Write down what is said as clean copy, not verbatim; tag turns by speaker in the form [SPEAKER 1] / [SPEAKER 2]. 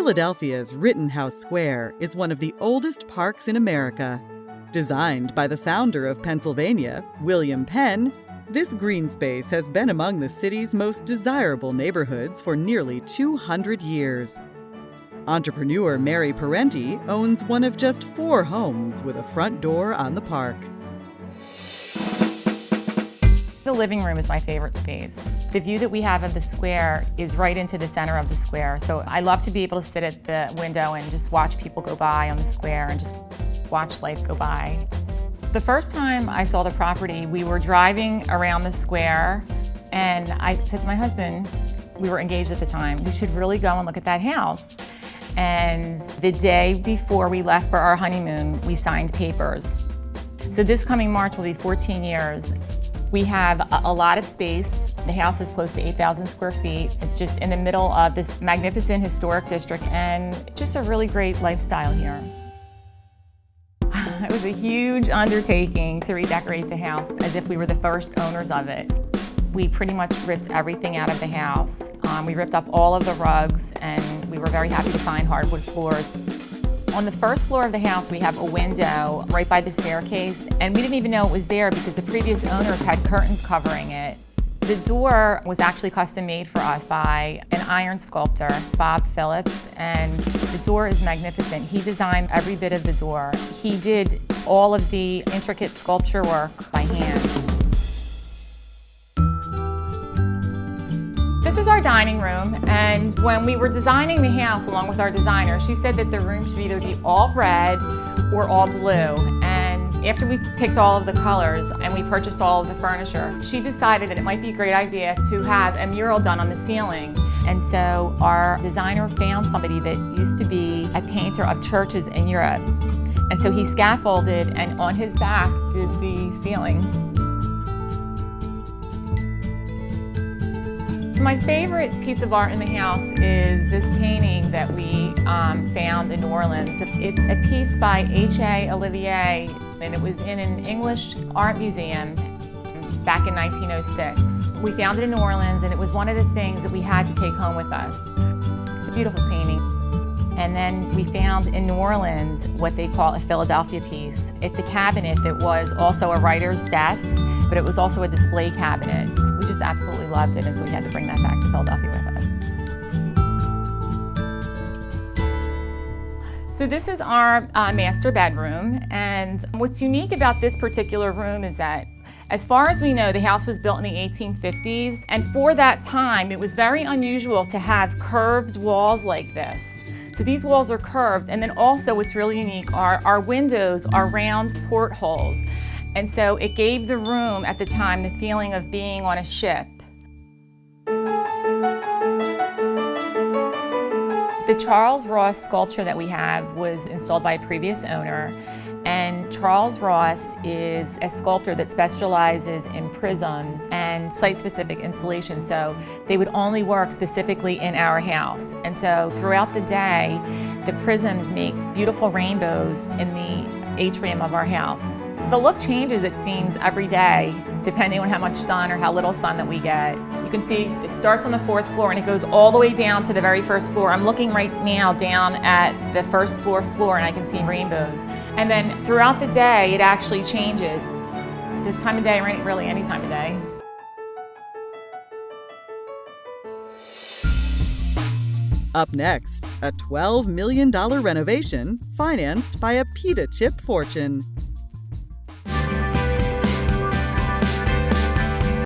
[SPEAKER 1] Philadelphia's Rittenhouse Square is one of the oldest parks in America. Designed by the founder of Pennsylvania, William Penn, this green space has been among the city's most desirable neighborhoods for nearly 200 years. Entrepreneur Mary Parenti owns one of just 4 homes with a front door on the park.
[SPEAKER 2] The living room is my favorite space. The view that we have of the square is right into the center of the square, so I love to be able to sit at the window and just watch people go by on the square and just watch life go by. The first time I saw the property, we were driving around the square, and I said to my husband, we were engaged at the time, we should really go and look at that house. And the day before we left for our honeymoon, we signed papers. So this coming March will be 14 years. We have a lot of space. The house is close to 8,000 square feet. It's just in the middle of this magnificent historic district and just a really great lifestyle here. It was a huge undertaking to redecorate the house as if we were the first owners of it. We pretty much ripped everything out of the house. We ripped up all of the rugs, and we were very happy to find hardwood floors. On the first floor of the house, we have a window right by the staircase, and we didn't even know it was there because the previous owners had curtains covering it. The door was actually custom made for us by an iron sculptor, Bob Phillips, and the door is magnificent. He designed every bit of the door. He did all of the intricate sculpture work by hand. This is our dining room, and when we were designing the house along with our designer, she said that the room should either be all red or all blue. And after we picked all of the colors and we purchased all of the furniture, she decided that it might be a great idea to have a mural done on the ceiling. And so our designer found somebody that used to be a painter of churches in Europe. And so he scaffolded and on his back did the ceiling. My favorite piece of art in the house is this painting that we found in New Orleans. It's a piece by H.A. Olivier, and it was in an English art museum back in 1906. We found it in New Orleans, and it was one of the things that we had to take home with us. It's a beautiful painting. And then we found in New Orleans what they call a Philadelphia piece. It's a cabinet that was also a writer's desk, but it was also a display cabinet. We just absolutely loved it, and so we had to bring that back to Philadelphia with us. So this is our master bedroom, and what's unique about this particular room is that, as far as we know, the house was built in the 1850s, and for that time, it was very unusual to have curved walls like this. So these walls are curved, and then also what's really unique are our windows are round portholes. And so it gave the room at the time the feeling of being on a ship. The Charles Ross sculpture that we have was installed by a previous owner. And Charles Ross is a sculptor that specializes in prisms and site-specific installation. So they would only work specifically in our house. And so throughout the day, the prisms make beautiful rainbows in the atrium of our house. The look changes, it seems, every day, depending on how much sun or how little sun that we get. You can see it starts on the 4th floor and it goes all the way down to the very first floor. I'm looking right now down at the first floor and I can see rainbows. And then throughout the day, it actually changes. This time of day, really any time of day.
[SPEAKER 1] Up next, a $12 million renovation financed by a pita chip fortune.